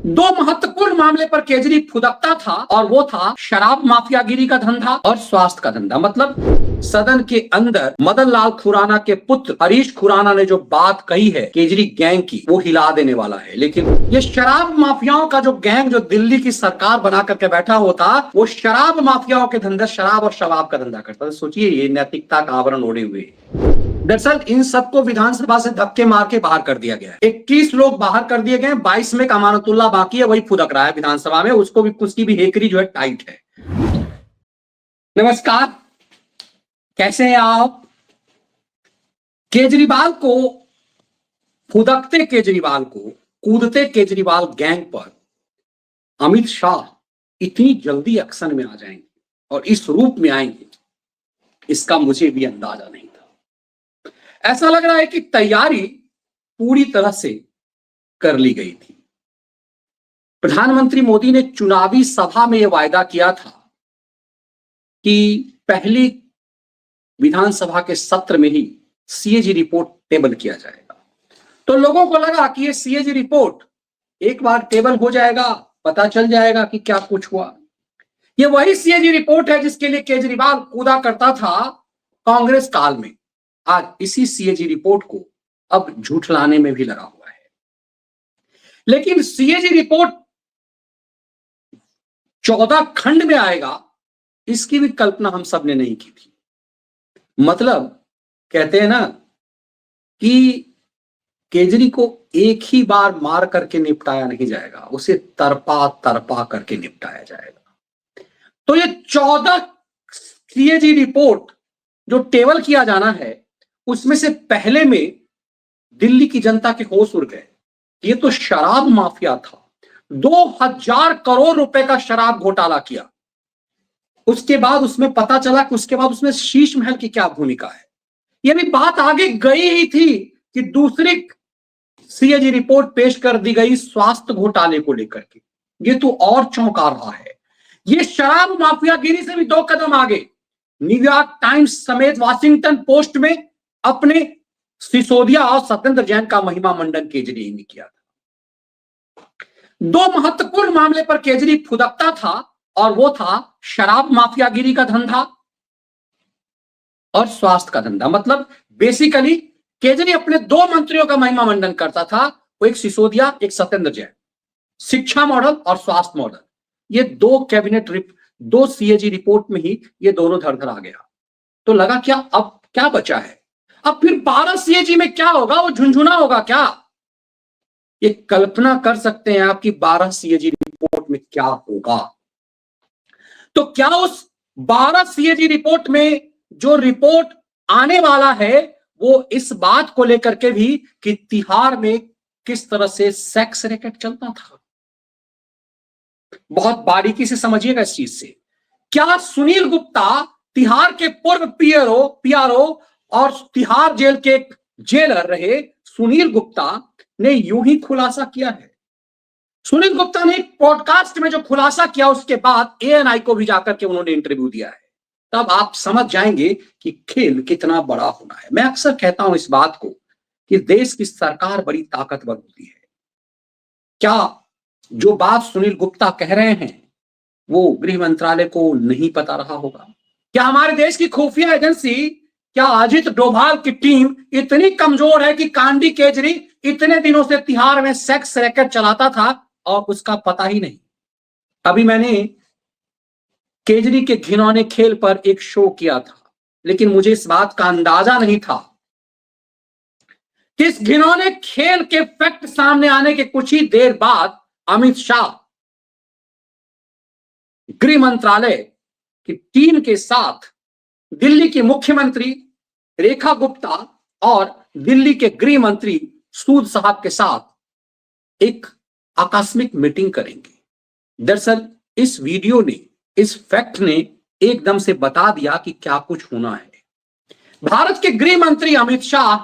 दो महत्वपूर्ण मामले पर केजरी फुदकता था और वो था शराब माफियागिरी का धंधा और स्वास्थ्य का धंधा। मतलब सदन के अंदर मदन लाल खुराना के पुत्र हरीश खुराना ने जो बात कही है केजरी गैंग की, वो हिला देने वाला है। लेकिन ये शराब माफियाओं का जो गैंग जो दिल्ली की सरकार बना करके बैठा होता, वो शराब माफियाओं के धंधा, शराब और शबाब का धंधा करता। तो सोचिए, ये नैतिकता का आवरण ओढ़े हुए। दरअसल इन सबको विधानसभा से धक्के मार के बाहर कर दिया गया है। 21 लोग बाहर कर दिए गए, 22 में अमानतुल्लाह बाकी है, वही फुदक रहा है विधानसभा में। उसको भी, उसकी भी हेकरी जो है टाइट है। नमस्कार, कैसे हैं आप? केजरीवाल को, फुदकते केजरीवाल को, कूदते केजरीवाल गैंग पर अमित शाह इतनी जल्दी एक्शन में आ जाएंगे और इस रूप में आएंगे, इसका मुझे भी अंदाजा नहीं था। ऐसा लग रहा है कि तैयारी पूरी तरह से कर ली गई थी। प्रधानमंत्री मोदी ने चुनावी सभा में यह वायदा किया था कि पहली विधानसभा के सत्र में ही सीएजी रिपोर्ट टेबल किया जाएगा। तो लोगों को लगा कि ये सीएजी रिपोर्ट एक बार टेबल हो जाएगा, पता चल जाएगा कि क्या कुछ हुआ। ये वही सीएजी रिपोर्ट है जिसके लिए केजरीवाल कूदा करता था कांग्रेस काल में। आज इसी सीएजी रिपोर्ट को अब झूठलाने में भी लगा हुआ है। लेकिन सीएजी रिपोर्ट 14 खंड में आएगा, इसकी भी कल्पना हम सब ने नहीं की थी। मतलब कहते हैं ना कि केजरी को एक ही बार मार करके निपटाया नहीं जाएगा, उसे तरपा तरपा करके निपटाया जाएगा। तो ये 14 सीएजी रिपोर्ट जो टेबल किया जाना है, उसमें से पहले में दिल्ली की जनता के होश उड़ गए। ये तो शराब माफिया था, 2000 करोड़ रुपए का शराब घोटाला किया। उसके बाद उसमें पता चला कि उसके बाद उसमें शीश महल की क्या भूमिका है। यह भी बात आगे गई ही थी कि दूसरी सीएजी रिपोर्ट पेश कर दी गई स्वास्थ्य घोटाले को लेकर के। ये तो और चौंका रहा है। ये शराब माफियागिरी से भी 2 कदम आगे। न्यूयॉर्क टाइम्स समेत वाशिंगटन पोस्ट में अपने सिसोदिया और सत्येंद्र जैन का महिमा मंडन केजरी ने किया था। 2 महत्वपूर्ण मामले पर केजरी फुदकता था और वो था शराब माफियागिरी का धंधा और स्वास्थ्य का धंधा। मतलब बेसिकली केजरी अपने 2 मंत्रियों का महिमा मंडन करता था, वो एक सिसोदिया, एक सत्येंद्र जैन। शिक्षा मॉडल और स्वास्थ्य मॉडल, ये 2 सीएजी रिपोर्ट में ही ये दोनों धर आ गया। तो लगा क्या अब क्या बचा है? अब फिर 12 सीएजी में क्या होगा? वो झुंझुना होगा क्या? ये कल्पना कर सकते हैं आप कि 12 सीएजी रिपोर्ट में क्या होगा। तो क्या उस 12 सीएजी रिपोर्ट में जो रिपोर्ट आने वाला है वो इस बात को लेकर के भी कि तिहाड़ में किस तरह से सेक्स रैकेट चलता था? बहुत बारीकी से समझिएगा इस चीज से। क्या सुनील गुप्ता, तिहाड़ के पूर्व पीआरओ और तिहाड़ जेल के जेलर रहे सुनील गुप्ता ने यूं ही खुलासा किया है? सुनील गुप्ता ने एक पॉडकास्ट में जो खुलासा किया, उसके बाद एएनआई को भी जाकर के उन्होंने इंटरव्यू दिया है। तब आप समझ जाएंगे कि खेल कितना बड़ा होना है। मैं अक्सर कहता हूं इस बात को कि देश की सरकार बड़ी ताकतवर होती है। क्या जो बात सुनील गुप्ता कह रहे हैं वो गृह मंत्रालय को नहीं पता रहा होगा? क्या हमारे देश की खुफिया एजेंसी, क्या अजित डोभाल की टीम इतनी कमजोर है कि कांडी केजरी इतने दिनों से तिहाड़ में सेक्स रैकेट चलाता था और उसका पता ही नहीं? अभी मैंने केजरी के घिनौने खेल पर एक शो किया था, लेकिन मुझे इस बात का अंदाजा नहीं था कि इस घिनौने खेल के फैक्ट सामने आने के कुछ ही देर बाद अमित शाह गृह मंत्रालय की टीम के साथ दिल्ली की मुख्यमंत्री रेखा गुप्ता और दिल्ली के गृह मंत्री सूद साहब के साथ एक आकस्मिक मीटिंग करेंगे। दरअसल इस वीडियो ने, इस फैक्ट ने एकदम से बता दिया कि क्या कुछ होना है। भारत के गृह मंत्री अमित शाह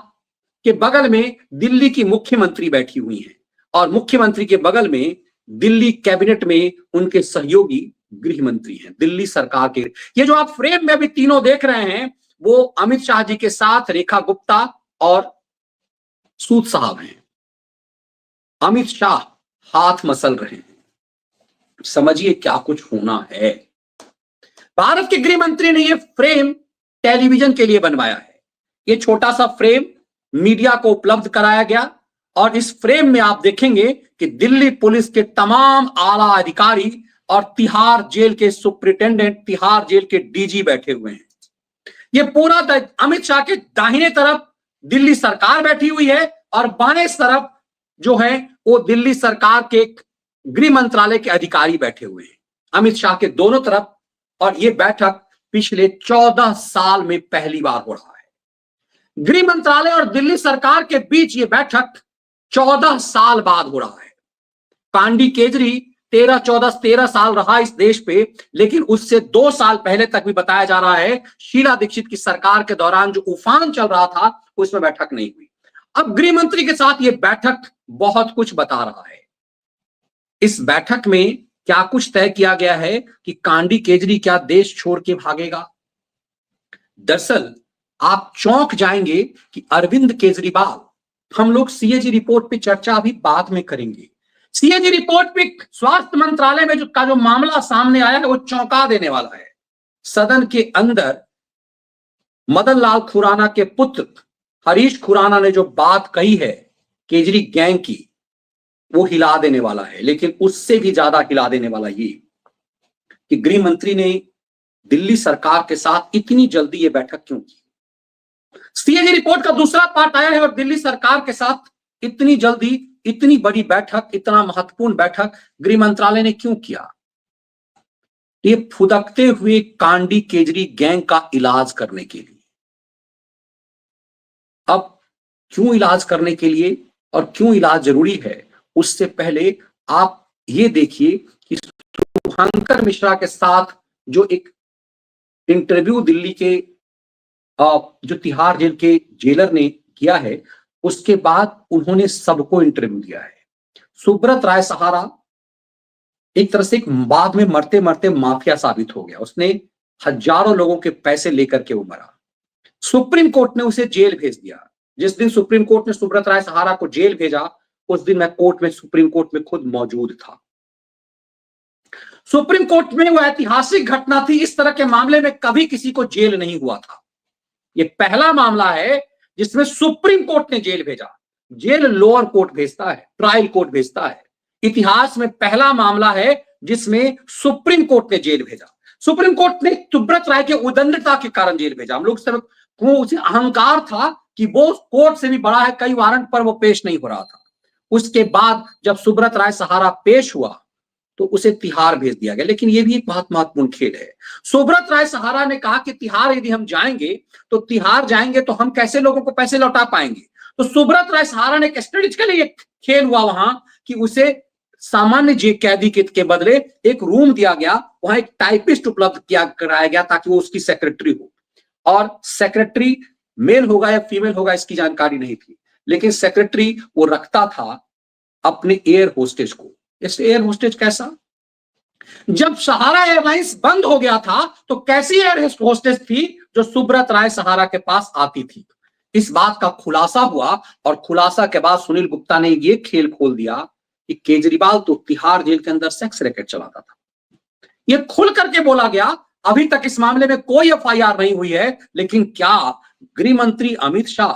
के बगल में दिल्ली की मुख्यमंत्री बैठी हुई हैं और मुख्यमंत्री के बगल में दिल्ली कैबिनेट में उनके सहयोगी गृह मंत्री हैं, दिल्ली सरकार के। ये जो आप फ्रेम में अभी तीनों देख रहे हैं वो अमित शाह जी के साथ रेखा गुप्ता और सूद साहब हैं। अमित शाह हाथ मसल रहे हैं। समझिए क्या कुछ होना है। भारत के गृह मंत्री ने यह फ्रेम टेलीविजन के लिए बनवाया है। यह छोटा सा फ्रेम मीडिया को उपलब्ध कराया गया और इस फ्रेम में आप देखेंगे कि दिल्ली पुलिस के तमाम आला अधिकारी और तिहाड़ जेल के सुप्रिंटेंडेंट, तिहाड़ जेल के डीजी बैठे हुए हैं। यह पूरा अमित शाह के दाहिने तरफ दिल्ली सरकार बैठी हुई है और बाएं तरफ जो है वो दिल्ली सरकार के गृह मंत्रालय के अधिकारी बैठे हुए हैं, अमित शाह के दोनों तरफ। और यह बैठक पिछले 14 साल में पहली बार हो रहा है। गृह मंत्रालय और दिल्ली सरकार के बीच यह बैठक 14 साल बाद हो रहा है। कांडी केजरी 13 साल रहा इस देश पे, लेकिन उससे 2 साल पहले तक भी बताया जा रहा है शीला दीक्षित की सरकार के दौरान जो उफान चल रहा था उसमें बैठक नहीं हुई। अब गृह मंत्री के साथ यह बैठक बहुत कुछ बता रहा है। इस बैठक में क्या कुछ तय किया गया है कि कांडी केजरी क्या देश छोड़ के भागेगा। दरअसल आप चौंक जाएंगे कि अरविंद केजरीवाल, हम लोग सीएजी रिपोर्ट पे चर्चा अभी बाद में करेंगे। सीएजी रिपोर्ट पे स्वास्थ्य मंत्रालय में जो मामला सामने आया है वो चौंका देने वाला है। सदन के अंदर मदन लाल खुराना के पुत्र हरीश खुराना ने जो बात कही है केजरी गैंग की, वो हिला देने वाला है। लेकिन उससे भी ज्यादा हिला देने वाला ये कि गृह मंत्री ने दिल्ली सरकार के साथ इतनी जल्दी ये बैठक क्यों की। सीएजी रिपोर्ट का दूसरा पार्ट आया है और दिल्ली सरकार के साथ इतनी जल्दी इतनी बड़ी बैठक, इतना महत्वपूर्ण बैठक गृह मंत्रालय ने क्यों किया। ये फुदकते हुए कांडी केजरी गैंग का इलाज करने के लिए। अब क्यों इलाज करने के लिए और क्यों इलाज जरूरी है, उससे पहले आप ये देखिए कि शुभंकर मिश्रा के साथ जो एक इंटरव्यू दिल्ली के जो तिहाड़ जेल के जेलर ने किया है, उसके बाद उन्होंने सबको इंटरव्यू दिया है। सुब्रत राय सहारा एक तरह से बाद में मरते मरते माफिया साबित हो गया। उसने हजारों लोगों के पैसे लेकर के वो मरा। सुप्रीम कोर्ट ने उसे जेल भेज दिया। जिस दिन सुप्रीम कोर्ट ने सुब्रत राय सहारा को जेल भेजा उस दिन मैं सुप्रीम कोर्ट में खुद मौजूद था। सुप्रीम कोर्ट में वो ऐतिहासिक घटना थी। इस तरह के मामले में कभी किसी को जेल नहीं हुआ था। ये पहला मामला है जिसमें सुप्रीम कोर्ट ने जेल भेजा। जेल लोअर कोर्ट भेजता है, ट्रायल कोर्ट भेजता है। इतिहास में पहला मामला है जिसमें सुप्रीम कोर्ट ने जेल भेजा। सुप्रीम कोर्ट ने सुब्रत राय के उदंडता के कारण जेल भेजा। हम लोग सब को उसे अहंकार था कि वो कोर्ट से भी बड़ा है, कई वारंट पर वो पेश नहीं हो रहा था। उसके बाद जब सुब्रत राय सहारा पेश हुआ तो उसे तिहाड़ भेज दिया गया। लेकिन यह भी एक बहुत महत्वपूर्ण खेल है। सुब्रत राय सहारा ने कहा कि तिहाड़ यदि हम जाएंगे तो तिहाड़ जाएंगे तो हम कैसे लोगों को पैसे लौटा पाएंगे। तो सुब्रत राय सहारा ने स्ट्रेटेजिकली एक खेल हुआ वहां कि उसे सामान्य जे कैदी के बदले एक रूम दिया गया, वहां एक टाइपिस्ट उपलब्ध किया कराया गया ताकि वो उसकी सेक्रेटरी हो। और सेक्रेटरी मेल होगा या फीमेल होगा इसकी जानकारी नहीं थी, लेकिन सेक्रेटरी वो रखता था अपने एयर होस्टेज को। इस एयर होस्टेज कैसा, जब सहारा एयरलाइंस बंद हो गया था तो कैसी एयर होस्टेज थी जो सुब्रत राय सहारा के पास आती थी। इस बात का खुलासा हुआ और खुलासा के बाद सुनील गुप्ता ने यह खेल खोल दिया कि केजरीवाल तो तिहाड़ जेल के अंदर सेक्स रैकेट चलाता था। यह खुल करके बोला गया। अभी तक इस मामले में कोई एफआईआर नहीं हुई है, लेकिन क्या गृह मंत्री अमित शाह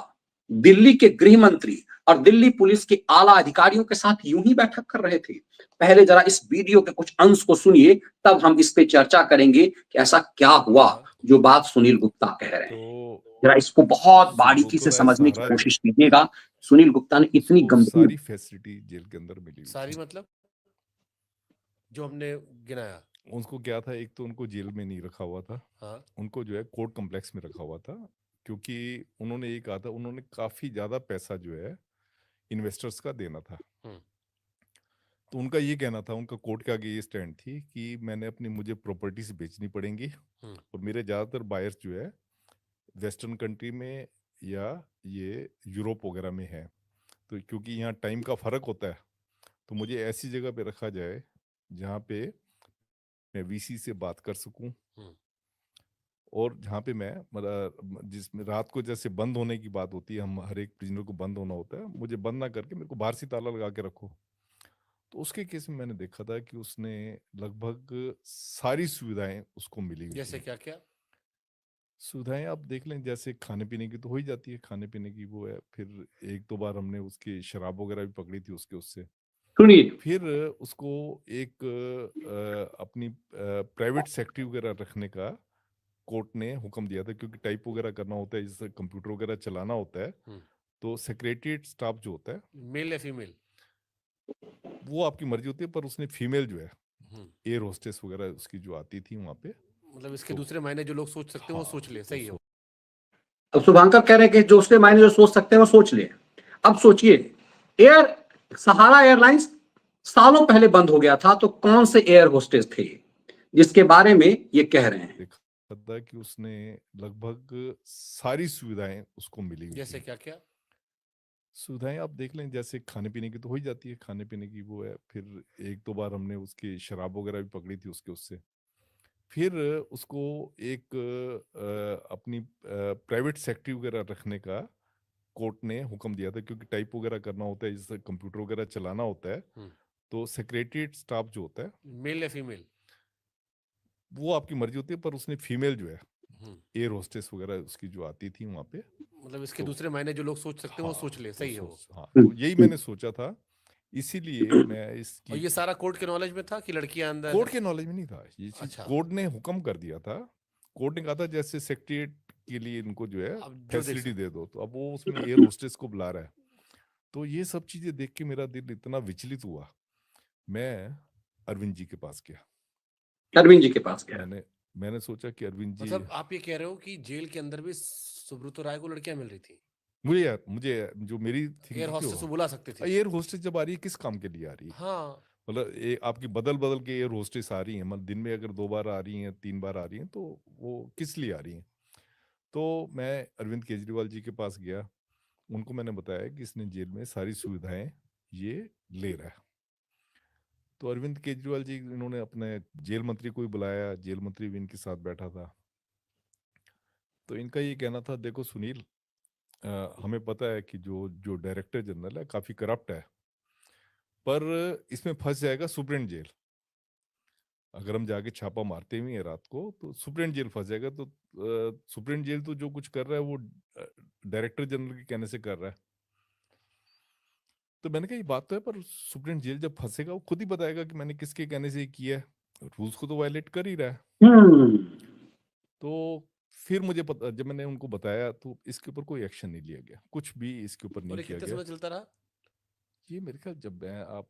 दिल्ली के गृह मंत्री और दिल्ली पुलिस के आला अधिकारियों के साथ यूं ही बैठक कर रहे थे। पहले जरा इस वीडियो के कुछ अंश को सुनिए, तब हम इस पे चर्चा करेंगे कि ऐसा क्या हुआ जो बात सुनील गुप्ता कह रहे हैं। जरा इसको बहुत बारीकी से समझने की कोशिश कीजिएगा। सुनील गुप्ता ने इतनी गंभीर सारी फैसिलिटी जेल के अंदर मिली, सारी मतलब जो हमने गिनाया। उनको क्या था, एक तो उनको जेल में नहीं रखा हुआ था। हाँ। उनको जो है कोर्ट कॉम्प्लेक्स में रखा हुआ था, क्योंकि उन्होंने ये कहा था उन्होंने काफी ज्यादा पैसा जो है इन्वेस्टर्स का देना था। तो उनका ये कहना था, उनका कोर्ट के आगे ये स्टैंड थी कि मैंने अपनी मुझे प्रॉपर्टीज बेचनी पड़ेंगी और मेरे ज्यादातर बायर्स जो है वेस्टर्न कंट्री में या ये यूरोप वगैरह में है। तो क्योंकि यहाँ टाइम का फर्क होता है तो मुझे ऐसी जगह पे रखा जाए जहाँ पे मैं वीसी से बात कर सकूं और जहाँ पे मैं मतलब जिसमें रात को जैसे बंद होने की बात होती है, हम हर एक प्रिजनर को बंद होना होता है, मुझे बंद ना करके मेरे को बाहर से ताला लगा के रखो तो उसके केस में मैंने देखा था कि उसने लगभग सारी सुविधाएं उसको मिली हुई जैसे थी। क्या क्या? सुविधाएं आप देख लें, जैसे खाने पीने की तो हो ही जाती है, खाने पीने की वो है। फिर एक दो बार हमने उसकी शराब वगैरह भी पकड़ी थी उससे। सुनिए, फिर उसको एक अपनी प्राइवेट सेक्रेटरी वगैरह रखने का कोर्ट ने हुक्म दिया था, क्योंकि टाइप वगैरह करना होता है, जैसे कंप्यूटर वगैरह चलाना होता है। तो सेक्रेटरीट स्टाफ जो होता है मेल या फीमेल? वो आपकी मर्जी होती है, पर उसने फीमेल जो है हम्म, एयर होस्टेस वगैरह उसकी जो आती थी वहां पे। मतलब इसके तो दूसरे मायने जो लोग सोच सकते हैं वो हाँ, सोच ले, तो सही है। अब शुभांकर कह रहे हैं कि जो उसके मायने जो सोच सकते हैं वो सोच ले। अब सोचिए, एयर सहारा एयरलाइंस सालों पहले बंद हो गया था, तो कौन से एयर होस्टेस थे जिसके बारे में ये कह रहे हैं? देखा था कि उसने लगभग सारी सुविधाएं उसको मिली हुई जैसे थी। क्या क्या? सुविधाएं आप देख लें, जैसे खाने पीने की तो हो ही जाती है, खाने पीने की वो है। फिर एक दो बार हमने उसकी शराब वगैरह भी पकड़ी थी उससे। फिर उसको एक अपनी प्राइवेट सेक्रेटरी वगैरह रखने का कोर्ट ने हुक्म दिया था, क्योंकि टाइप वगैरह करना होता है, जैसे कंप्यूटर वगैरह चलाना होता है। तो सेक्रेटरीट स्टाफ जो होता है मेल या फीमेल? वो आपकी मर्जी होती है, पर उसने फीमेल जो है हम्म, एयर होस्टेस वगैरह उसकी जो आती थी वहां पे। मतलब इसके तो दूसरे मायने जो लोग सोच सकते हैं वो हाँ, सोच ले, तो सही है वो। हाँ, हम्म, तो यही मैंने सोचा था, इसीलिए मैं और इसकी ये सारा कोर्ट के नॉलेज में था कि लड़कियां अंदर कोर्ट है? के नॉलेज में नहीं था ये चीज। अच्छा, कोर्ट ने हुक्म कर दिया था। कोर्ट ने कहा था जैसे सेक्रेटरीट के लिए इनको जो है अब जो देख फैसिलिटी सकते दे दो, तो अब वो उसमें एयर होस्टेस को बुला रहा है। तो ये सब चीजें देख के मेरा दिल इतना विचलित हुआ। मैं अरविंद जी के पास गया। अरविंद जी के पास गया। मैंने मैंने सोचा कि अरविंद जी, मतलब आप ये कह रहे हो कि जेल के अंदर भी सुब्रतो राय को लड़कियां मिल रही थी? मुझे जो मेरी एयर थिंकिंग थी हॉस्टेस वो, को बुला सकते थे? एयर होस्टेस जब आ रही है किस काम के लिए आ रही है? हाँ। मतलब आपकी बदल बदल के एयर होस्टेस आ रही हैं, मतलब दिन में अगर 2 बार आ रही हैं, 3 बार आ रही हैं, तो वो किस लिए आ रही हैं? तो मैं अरविंद केजरीवाल जी के पास गया। उनको मैंने बताया कि इसने जेल में सारी सुविधाएं ये ले रहा है। तो अरविंद केजरीवाल जी, इन्होंने अपने जेल मंत्री को भी बुलाया, जेल मंत्री भी इनके साथ बैठा था। तो इनका ये कहना था, देखो सुनील, हमें पता है कि जो जो डायरेक्टर जनरल है काफी करप्ट है, पर इसमें फंस जाएगा सुप्रीम जेल। अगर हम जाके छापा मारते भी हैं रात को, तो सुप्रीम जेल फंस जाएगा। तो सुप्रीम जेल तो जो कुछ कर रहा है वो डायरेक्टर जनरल के कहने से कर रहा है। तो मैंने कहा ये बात तो है, पर सुप्रीम जेल जब फंसेगा वो खुद ही बताएगा कि मैंने किसके कहने से किया है। रूल्स को तो वायलेट कर ही रहा है। हम्म। तो फिर मुझे पता, जब मैंने उनको बताया, तो इसके ऊपर कोई एक्शन नहीं लिया गया, कुछ भी इसके ऊपर और नहीं ये किया कितने गया। समय चलता रहा? ये मेरे ख्याल जब मैं आप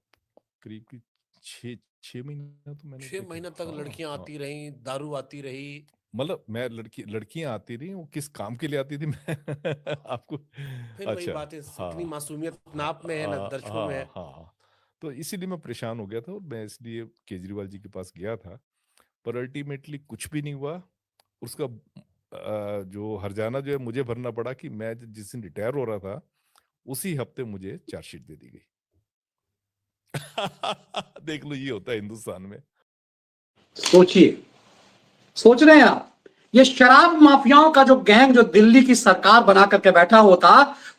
करीब की 6 महीना तो मैंने 6 महीना तक हाँ, लड़कियां हाँ। आती रही, दारू आती रही? मतलब मैं लड़कियां आती रही, वो किस काम के लिए आती थी मैं आपको, फिर वही अच्छा, बात है, इतनी हाँ, मासूमियत ना हाँ, आप में है ना दर्शकों में है। हाँ, हाँ। तो इसीलिए मैं परेशान हो गया था, और मैं इसलिए केजरीवाल जी के पास गया था। पर अल्टीमेटली कुछ भी नहीं हुआ। उसका जो हर्जाना जो है मुझे भरना पड़ा, कि मैं जिस दिन रिटायर हो रहा था उसी हफ्ते मुझे चार्जशीट दे दी गई। देख लो, ये होता है हिंदुस्तान में। सोचिए, सोच रहे हैं आप, ये शराब माफियाओं का जो गैंग जो दिल्ली की सरकार बना करके बैठा होता,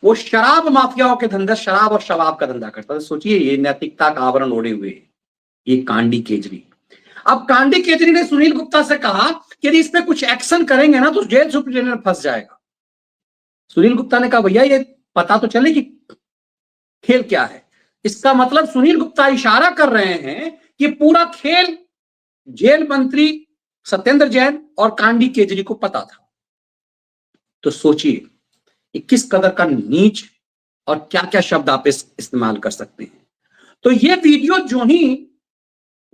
वो शराब माफियाओं के धंधे, शराब और शबाब का धंधा करता था। सोचिए, ये नैतिकता का आवरण ओढ़े हुए ये कांडी केजरी। अब कांडी केजरी ने सुनील गुप्ता से कहा कि यदि इस पे कुछ एक्शन करेंगे ना तो जेल सुप्रिंटेंडेंट फंस जाएगा। सुनील गुप्ता ने कहा, भैया ये पता तो चले कि खेल क्या है। इसका मतलब सुनील गुप्ता इशारा कर रहे हैं कि पूरा खेल जेल मंत्री सत्येंद्र जैन और कांडी केजरी को पता था। तो सोचिए किस कदर का नीच और क्या क्या शब्द आप इस्तेमाल कर सकते हैं। तो ये वीडियो जो ही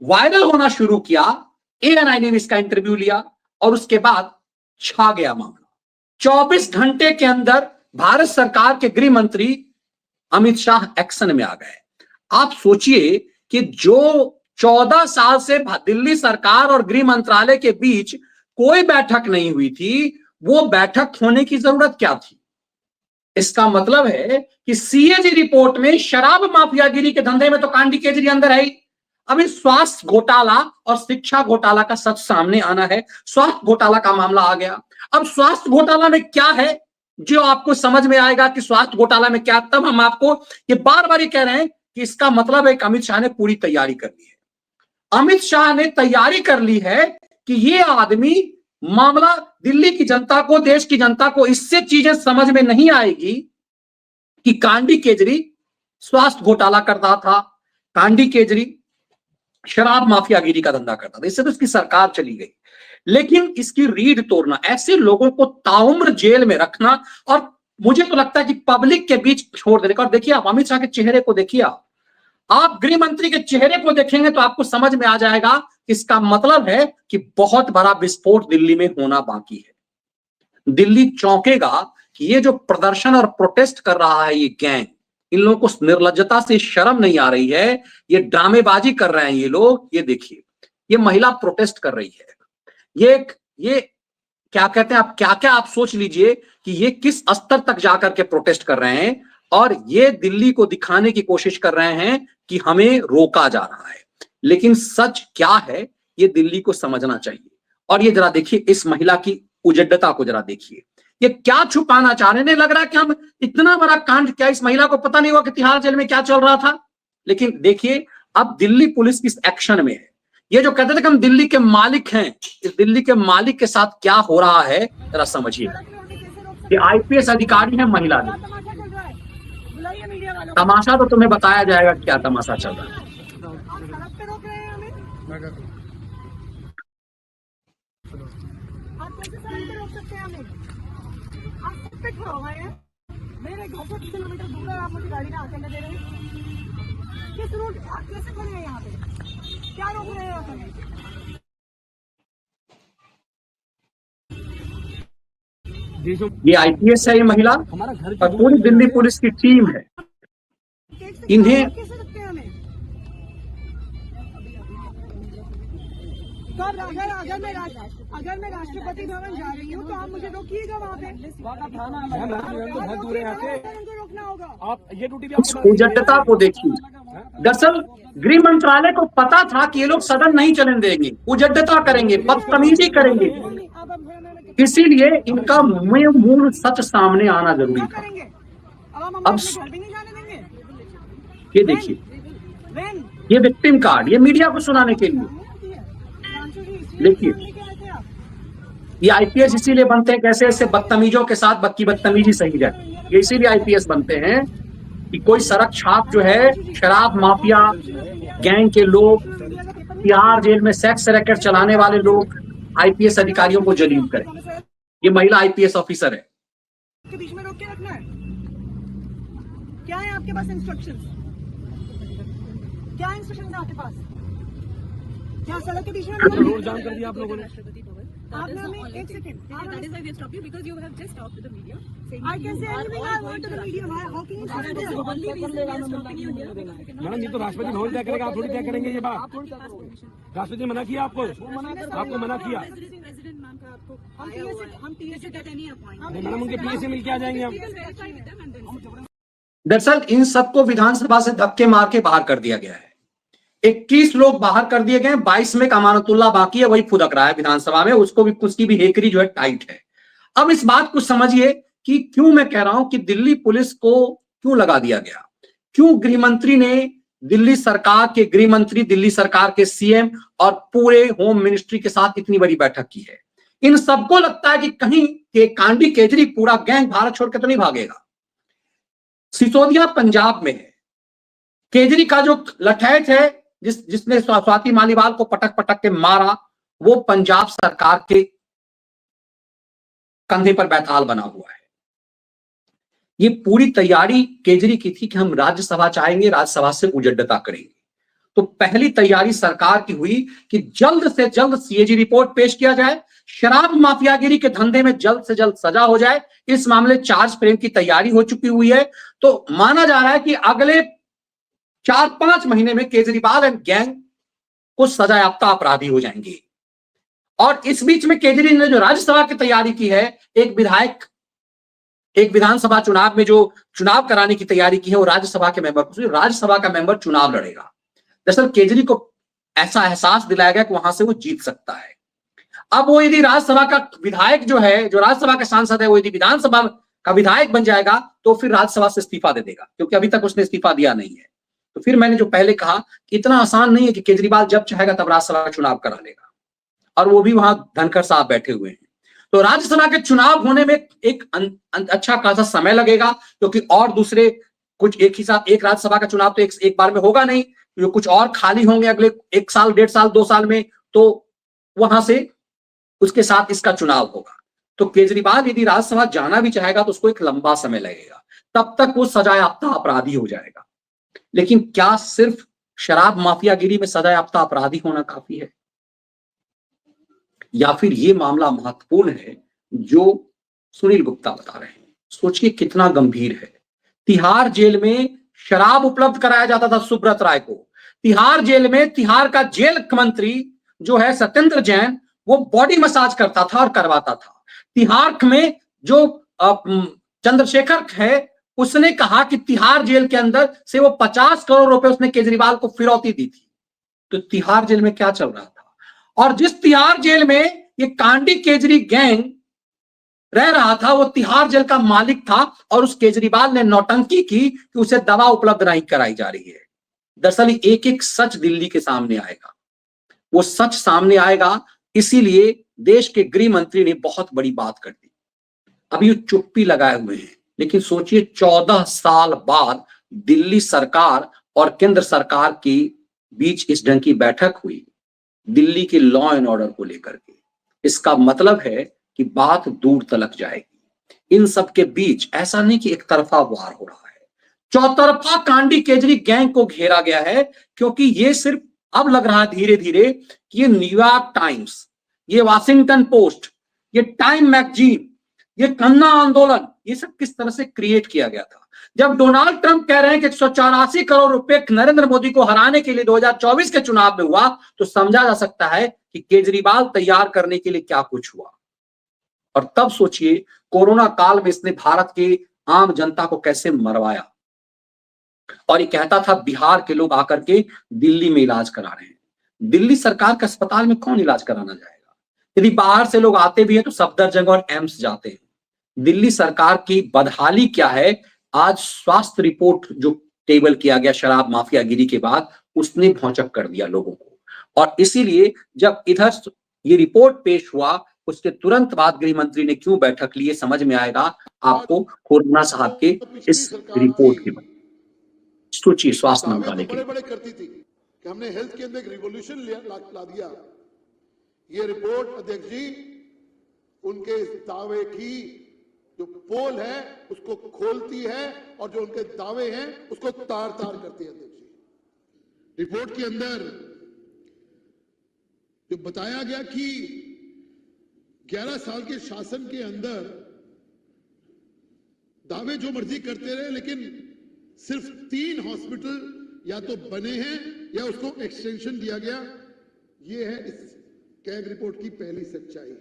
वायरल होना शुरू किया, एएनआई ने इसका इंटरव्यू लिया और उसके बाद छा गया मामला। 24 घंटे के अंदर भारत सरकार के गृह मंत्री अमित शाह एक्शन में आ गए। आप सोचिए कि जो 14 साल से दिल्ली सरकार और गृह मंत्रालय के बीच कोई बैठक नहीं हुई थी, वो बैठक होने की जरूरत क्या थी? इसका मतलब है कि सीएजी रिपोर्ट में शराब माफियागिरी के धंधे में तो कांडी केजरी अंदर है ही। अभी स्वास्थ्य घोटाला और शिक्षा घोटाला का सच सामने आना है। स्वास्थ्य घोटाला का मामला आ गया। अब स्वास्थ्य घोटाला में क्या है जो आपको समझ में आएगा कि स्वास्थ्य घोटाला में क्या, तब हम आपको ये बार बार कह रहे हैं कि इसका मतलब है कि अमित शाह ने पूरी तैयारी कर ली है। अमित शाह ने तैयारी कर ली है कि ये आदमी मामला दिल्ली की जनता को, देश की जनता को इससे चीजें समझ में नहीं आएगी कि कांडी केजरी स्वास्थ्य घोटाला करता था, कांडी केजरी शराब माफियागिरी का धंधा करता था, इससे तो इसकी सरकार चली गई। लेकिन इसकी रीढ़ तोड़ना, ऐसे लोगों को ताउम्र जेल में रखना, और मुझे तो लगता है कि पब्लिक के बीच छोड़ देने का। और देखिए, आप अमित शाह के चेहरे को देखिए, आप गृह मंत्री के चेहरे को देखेंगे तो आपको समझ में आ जाएगा, इसका मतलब है कि बहुत बड़ा विस्फोट दिल्ली में होना बाकी है। दिल्ली चौंकेगा कि ये जो प्रदर्शन और प्रोटेस्ट कर रहा है ये गैंग, इन लोगों को निर्लज्जता से शर्म नहीं आ रही है, ये ड्रामेबाजी कर रहे हैं ये लोग। ये देखिए, ये महिला प्रोटेस्ट कर रही है, ये क्या कहते हैं, आप क्या आप सोच लीजिए कि ये किस स्तर तक जाकर के प्रोटेस्ट कर रहे हैं, और ये दिल्ली को दिखाने की कोशिश कर रहे हैं कि हमें रोका जा रहा है। लेकिन सच क्या है ये दिल्ली को समझना चाहिए। और ये जरा देखिए, इस महिला की उजड्डता को जरा देखिए, ये क्या छुपाना चाह रहे हैं। लग रहा है कि हम इतना बड़ा कांड, क्या इस महिला को पता नहीं हुआ कि तिहाड़ जेल में क्या चल रहा था। लेकिन देखिए, अब दिल्ली पुलिस किस एक्शन में है। ये जो कहते थे कि हम दिल्ली के मालिक हैं, इस दिल्ली के मालिक के साथ क्या हो रहा है जरा समझिए। ये आईपीएस अधिकारी है महिला ने। तमाशा तो तुम्हें बताया जाएगा क्या तमाशा चल रहा है। मेरे घर से 2 किलोमीटर दूर है, आप मुझे गाड़ी में आके दे रहे हैं। किस रूट आप कैसे खड़े हैं यहाँ पे, क्या रोक रहे हैं यहाँ पे? ये आईपीएस है ये महिला, और पूरी दिल्ली पुलिस की टीम है। इन्हें तो अगर मैं राष्ट्रपति भवन जा रही हूँ तो आप मुझे रोकिएगा वहाँ पे, उनको रोकना होगा। आप ये ड्यूटी उस उजड्डता को देखिए। दरअसल गृह मंत्रालय को पता था कि ये लोग सदन नहीं चलने देंगे, उजड्डता करेंगे, बदतमीजी करेंगे, इसीलिए इनका मूल सच सामने आना जरूरी था। अब ये देखिए, ये विक्टिम कार्ड, ये मीडिया को सुनाने के लिए। देखिए, ये आईपीएस इसीलिए बनते हैं, कैसे ऐसे बदतमीजों के साथ बदतमीजी सही जाए, ये इसीलिए आईपीएस बनते हैं कि कोई सड़क छाप जो है, शराब माफिया गैंग के लोग, तिहाड़ जेल में सेक्स रैकेट चलाने वाले लोग आईपीएस अधिकारियों को जलील करें। ये महिला आईपीएस ऑफिसर है। के बीच में रोक के रखना है। क्या है आपके पास इंस्ट्रक्शंस? क्या इंस्ट्रक्शंस है आपके पास? क्या सड़क के बीच में रोड जाम कर दिया आप लोगों ने? आपने हमें एक second, that is why we stopped you because you have just talked to the media. I can say anything I want to the media. How can you say that? The only reason we are stopping you here. Madam, ये तो राष्ट्रपति भवन तय करेगा, आप थोड़ी तय करेंगे ये बात। राष्ट्रपति ने मना किया आपको मना किया। हम टीएससी कहते नहीं अपॉइंट। मैडम, उनके पीए से मिलके आ जाएंगे हम। दरअसल इन सबको विधानसभा से धक्के मार के बाहर कर दिया गया है। 21 लोग बाहर कर दिए गए, 22 में अमानतुल्लाह बाकी है, वही फुदक रहा है विधानसभा में, उसकी भी हेकरी जो है टाइट है। अब इस बात को समझिए कि क्यों मैं कह रहा हूं कि दिल्ली पुलिस को क्यों लगा दिया गया, क्यों गृह मंत्री ने दिल्ली सरकार के गृह मंत्री, दिल्ली सरकार के सीएम और पूरे होम मिनिस्ट्री के साथ इतनी बड़ी बैठक की है। इन सबको लगता है कि कहीं के कांडी केजरी पूरा गैंग भारत छोड़ के तो नहीं भागेगा। सिसोदिया पंजाब में है, केजरी का जो लठैत है जिसने स्वाति मालीवाल को पटक पटक के मारा, वो पंजाब सरकार के कंधे पर बैताल बना हुआ है। ये पूरी तैयारी केजरी की थी कि हम राज्यसभा चाहेंगे, राज्यसभा से उजड्डता करेंगे। तो पहली तैयारी सरकार की हुई कि जल्द से जल्द सीएजी रिपोर्ट पेश किया जाए, शराब माफियागिरी के धंधे में जल्द से जल्द सजा हो जाए। इस मामले चार्ज फ्रेम की तैयारी हो चुकी हुई है। तो माना जा रहा है कि अगले 4-5 महीने में केजरीवाल एंड गैंग को सजायाफ्ता अपराधी हो जाएंगे। और इस बीच में केजरी ने जो राज्यसभा की तैयारी की है, एक विधानसभा चुनाव में जो चुनाव कराने की तैयारी की है, वो राज्यसभा का मेंबर चुनाव लड़ेगा। दरअसल केजरी को ऐसा एहसास दिलाया गया कि वहां से वो जीत सकता है। अब वो यदि राज्यसभा का विधायक जो है, जो राज्यसभा का सांसद है, वो यदि विधानसभा का विधायक बन जाएगा तो फिर राज्यसभा से इस्तीफा दे देगा, क्योंकि अभी तक उसने इस्तीफा दिया नहीं है। तो फिर मैंने जो पहले कहा कि इतना आसान नहीं है कि केजरीवाल जब चाहेगा तब राज्यसभा का चुनाव करा लेगा, और वो भी वहां धनखड़ साहब बैठे हुए हैं। तो राज्यसभा के चुनाव होने में एक अच्छा खासा समय लगेगा, क्योंकि और दूसरे कुछ एक ही साथ एक राज्यसभा का चुनाव तो एक बार में होगा नहीं, जो कुछ और खाली होंगे अगले 1 साल 1.5 साल 2 साल में, तो वहां से उसके साथ इसका चुनाव होगा। तो केजरीवाल यदि राज्यसभा जाना भी चाहेगा तो उसको एक लंबा समय लगेगा, तब तक वो सजायाफ्ता अपराधी हो जाएगा। लेकिन क्या सिर्फ शराब माफियागिरी में सजायाफ्ता अपराधी होना काफी है, या फिर ये मामला महत्वपूर्ण है जो सुनील गुप्ता बता रहे हैं? सोचिए कितना गंभीर है। तिहाड़ जेल में शराब उपलब्ध कराया जाता था सुब्रत राय को। तिहाड़ जेल में तिहाड़ का जेल मंत्री जो है सत्येंद्र जैन, वो बॉडी मसाज करता था और करवाता था। तिहाड़ में जो चंद्रशेखर है, उसने कहा कि तिहाड़ जेल के अंदर से वो 50 करोड़ रुपए उसने केजरीवाल को फिरौती दी थी। तो तिहाड़ जेल में क्या चल रहा था? और जिस तिहाड़ जेल में ये कांडी केजरी गैंग रह रहा था, वो तिहाड़ जेल का मालिक था, और उस केजरीवाल ने नौटंकी की कि उसे दवा उपलब्ध नहीं कराई जा रही है। दरअसल एक एक सच दिल्ली के सामने आएगा, वो सच सामने आएगा। इसीलिए देश के गृह मंत्री ने बहुत बड़ी बात कर दी। अभी चुप्पी लगाए हुए हैं, लेकिन सोचिए 14 साल बाद दिल्ली सरकार और केंद्र सरकार के बीच इस ढंग की बैठक हुई दिल्ली के लॉ एंड ऑर्डर को लेकर के। इसका मतलब है कि बात दूर तलक जाएगी। इन सब के बीच ऐसा नहीं कि एक तरफा वार हो रहा है, चौतरफा कांडी केजरी गैंग को घेरा गया है, क्योंकि ये सिर्फ अब लग रहा है धीरे धीरे कि ये न्यूयॉर्क टाइम्स, ये वाशिंगटन पोस्ट, ये टाइम मैगजीन, ये कन्ना आंदोलन, ये सब किस तरह से क्रिएट किया गया था। जब डोनाल्ड ट्रंप कह रहे हैं कि 184 करोड़ रुपए नरेंद्र मोदी को हराने के लिए 2024 के चुनाव में हुआ, तो समझा जा सकता है कि केजरीवाल तैयार करने के लिए क्या कुछ हुआ। और तब सोचिए कोरोना काल में इसने भारत के आम जनता को कैसे मरवाया। और ये कहता था बिहार के लोग आकर के दिल्ली में इलाज करा रहे हैं। दिल्ली सरकार के अस्पताल में कौन इलाज कराना जाएगा? यदि बाहर से लोग आते भी हैं तो सफदरजंग और एम्स जाते हैं। दिल्ली सरकार की बदहाली क्या है, आज स्वास्थ्य रिपोर्ट जो टेबल किया गया शराब माफियागिरी के बाद, उसने भौचक कर दिया लोगों को। और इसीलिए जब इधर ये रिपोर्ट पेश हुआ, उसके तुरंत बाद गृह मंत्री ने क्यों बैठक ली, समझ में आएगा आपको कोरोना साहब के इस रिपोर्ट के बाद। सोचिए स्वास्थ्य मंत्रालय के बड़े करती थी कि हमने हेल्थ के अंदर एक रिवॉल्यूशन ला दिया। ये रिपोर्ट अध्यक्ष जी उनके दावे की जो पोल है उसको खोलती है, और जो उनके दावे हैं उसको तार तार करती है। अध्यक्ष जी रिपोर्ट के अंदर जो बताया गया कि 11 साल के शासन के अंदर दावे जो मर्जी करते रहे, लेकिन सिर्फ 3 हॉस्पिटल या तो बने हैं या उसको एक्सटेंशन दिया गया। ये है इस कैग रिपोर्ट की पहली सच्चाई।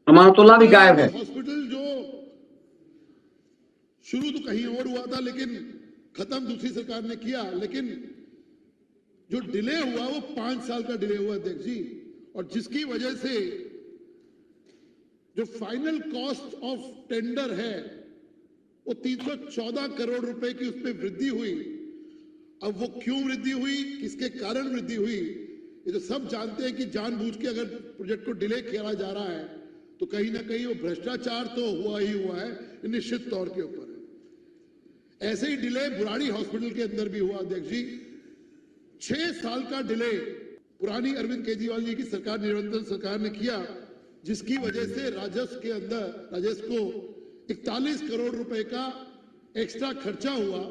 अमानतुल्लाह भी गायब है। हॉस्पिटल जो शुरू तो कहीं और हुआ था, लेकिन खत्म दूसरी सरकार ने किया, लेकिन जो डिले हुआ वो 5 साल का डिले हुआ अध्यक्ष जी, और जिसकी वजह से जो फाइनल कॉस्ट ऑफ टेंडर है वो 314 करोड़ रुपए की उसमें वृद्धि हुई। अब वो क्यों वृद्धि हुई, किसके कारण वृद्धि हुई, ये तो सब जानते हैं कि जानबूझ के अगर प्रोजेक्ट को डिले किया जा रहा है तो कहीं ना कहीं वो भ्रष्टाचार तो हुआ ही हुआ है, निश्चित तौर के ऊपर। ऐसे ही डिले बुराड़ी हॉस्पिटल के अंदर भी हुआ अध्यक्ष जी। 6 साल का डिले पुरानी अरविंद केजरीवाल जी की सरकार, निरंतर सरकार ने किया, जिसकी वजह से राजस्व के अंदर राजस्व को 41 करोड़ रुपए का एक्स्ट्रा खर्चा हुआ।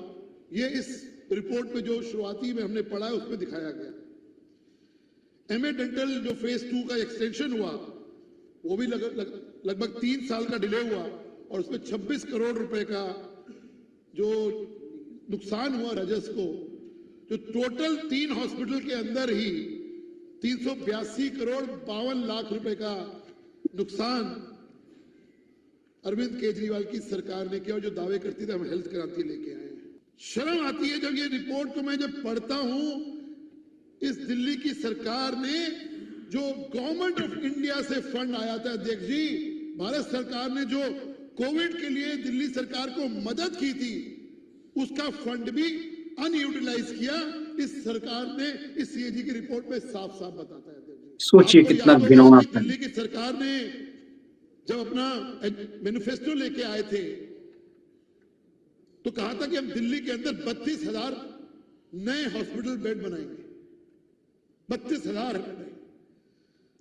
ये इस रिपोर्ट में जो शुरुआती में हमने पढ़ा है उसमें दिखाया गया। एमए डेंटल जो फेज 2 का एक्सटेंशन हुआ वो भी लगभग 3 साल का डिले हुआ, और उसमें 26 करोड़ रुपए का जो नुकसान हुआ राजस्व को, जो टोटल 3 हॉस्पिटल के अंदर ही 382 करोड़ 52 लाख रुपए का नुकसान अरविंद केजरीवाल की सरकार ने किया, और जो दावे करती थी हम हेल्थ क्रांति लेके आए हैं। शर्म आती है जब ये रिपोर्ट को मैं जब पढ़ता हूं। इस दिल्ली की सरकार ने जो गवर्नमेंट ऑफ इंडिया से फंड आया था अध्यक्ष जी, भारत सरकार ने जो कोविड के लिए दिल्ली सरकार को मदद की थी, उसका फंड भी अनयूटिलाइज किया, इस सरकार ने इस सीएजी की रिपोर्ट में साफ साफ बताता है। सोचिए आपको कितना याद होगा घिनौना कि दिल्ली की सरकार ने जब अपना मैनिफेस्टो लेके आए थे तो कहा था कि हम दिल्ली के अंदर 32,000 नए हॉस्पिटल बेड बनाएंगे, 32,000 बनाएंगे।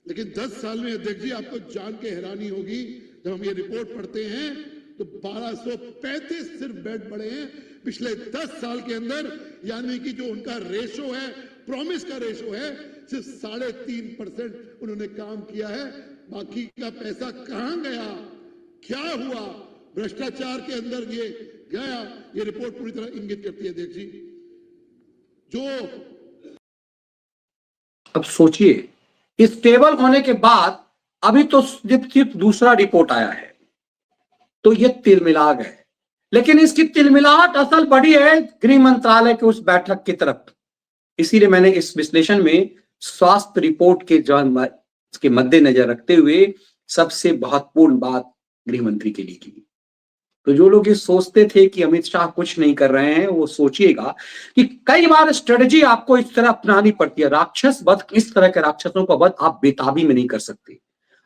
लेकिन 10 साल में अध्यक्ष जी आपको जान के हैरानी होगी, जब हम ये रिपोर्ट पढ़ते हैं तो 1235 सिर्फ बेड बढ़े हैं पिछले 10 साल के अंदर। यानी कि जो उनका रेशो है, प्रॉमिस का रेशो है, सिर्फ 3.5% उन्होंने काम किया है। बाकी का पैसा कहां गया, क्या हुआ, भ्रष्टाचार के अंदर ये गया, ये रिपोर्ट पूरी तरह इंगित करती है अध्यक्ष जी। जो अब सोचिए स्टेबल होने के बाद अभी तो सिर्फ दूसरा रिपोर्ट आया है तो ये तिलमिला गए, लेकिन इसकी तिलमिलाहट असल बढ़ी है गृह मंत्रालय के उस बैठक की तरफ। इसीलिए मैंने इस विश्लेषण में स्वास्थ्य रिपोर्ट के मद्देनजर रखते हुए सबसे महत्वपूर्ण बात गृह मंत्री के लिए की। तो जो लोग ये सोचते थे कि अमित शाह कुछ नहीं कर रहे हैं, वो सोचिएगा कि कई बार स्ट्रेटजी आपको इस तरह अपनानी पड़ती है। राक्षस वध, इस तरह के राक्षसों का वध आप बेताबी में नहीं कर सकते।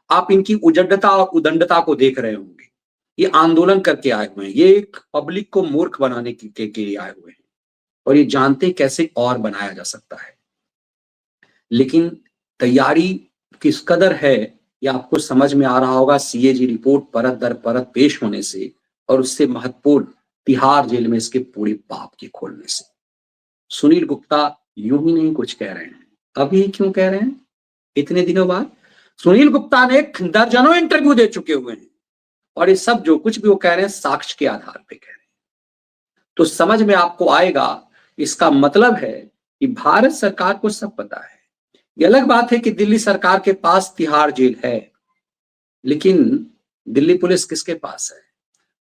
आप इनकी उजड्डता और उदंडता को देख रहे होंगे। ये आंदोलन करके आए हुए हैं, ये एक पब्लिक को मूर्ख बनाने के लिए आए हुए हैं और ये जानते कैसे और बनाया जा सकता है। लेकिन तैयारी किस कदर है ये आपको समझ में आ रहा होगा सीएजी रिपोर्ट परत दर परत पेश होने से, और उससे महत्वपूर्ण तिहाड़ जेल में इसके पूरे पाप के खोलने से। सुनील गुप्ता यूं ही नहीं कुछ कह रहे हैं, अभी क्यों कह रहे हैं इतने दिनों बाद? सुनील गुप्ता ने दर्जनों इंटरव्यू दे चुके हुए हैं और ये सब जो कुछ भी वो कह रहे हैं साक्ष्य के आधार पे कह रहे हैं। तो समझ में आपको आएगा, इसका मतलब है कि भारत सरकार को सब पता है। ये अलग बात है कि दिल्ली सरकार के पास तिहाड़ जेल है, लेकिन दिल्ली पुलिस किसके पास है?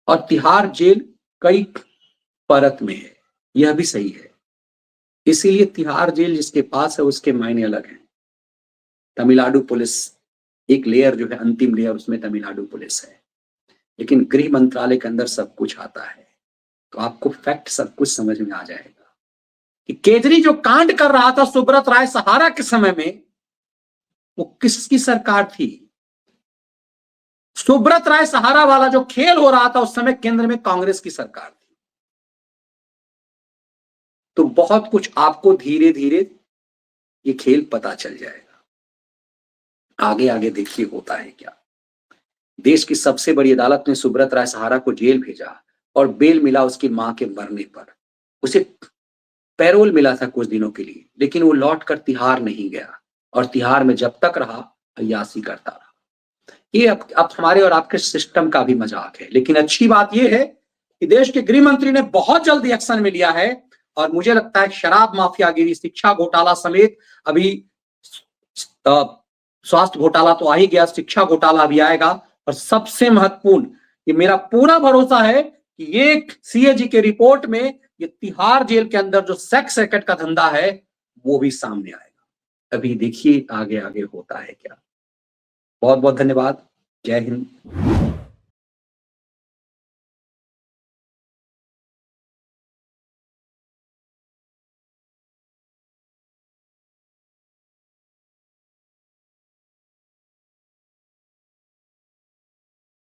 और तिहाड़ जेल कई परत में है, यह भी सही है। इसीलिए तिहाड़ जेल जिसके पास है उसके मायने अलग हैं। तमिलनाडु पुलिस एक लेयर जो है, अंतिम लेयर, उसमें तमिलनाडु पुलिस है, लेकिन गृह मंत्रालय के अंदर सब कुछ आता है। तो आपको फैक्ट सब कुछ समझ में आ जाएगा कि केजरी जो कांड कर रहा था सुब्रत राय सहारा के समय में, वो किसकी सरकार थी? सुब्रत राय सहारा वाला जो खेल हो रहा था उस समय केंद्र में कांग्रेस की सरकार थी। तो बहुत कुछ आपको धीरे धीरे ये खेल पता चल जाएगा। आगे आगे देखिए होता है क्या। देश की सबसे बड़ी अदालत ने सुब्रत राय सहारा को जेल भेजा और बेल मिला उसकी मां के मरने पर। उसे पैरोल मिला था कुछ दिनों के लिए, लेकिन वो लौट कर तिहाड़ नहीं गया और तिहाड़ में जब तक रहा अय्यासी करता रहा। ये अब हमारे और आपके सिस्टम का भी मजाक है। लेकिन अच्छी बात यह है कि देश के गृह मंत्री ने बहुत जल्दी एक्शन में लिया है और मुझे लगता है शराब माफियागिरी, शिक्षा घोटाला समेत, अभी स्वास्थ्य घोटाला तो आ ही गया, शिक्षा घोटाला भी आएगा। और सबसे महत्वपूर्ण, ये मेरा पूरा भरोसा है कि ये सीएजी के रिपोर्ट में ये तिहाड़ जेल के अंदर जो सेक्स रैकेट का धंधा है वो भी सामने आएगा। अभी देखिए आगे आगे होता है क्या। बहुत बहुत धन्यवाद। जय हिंद।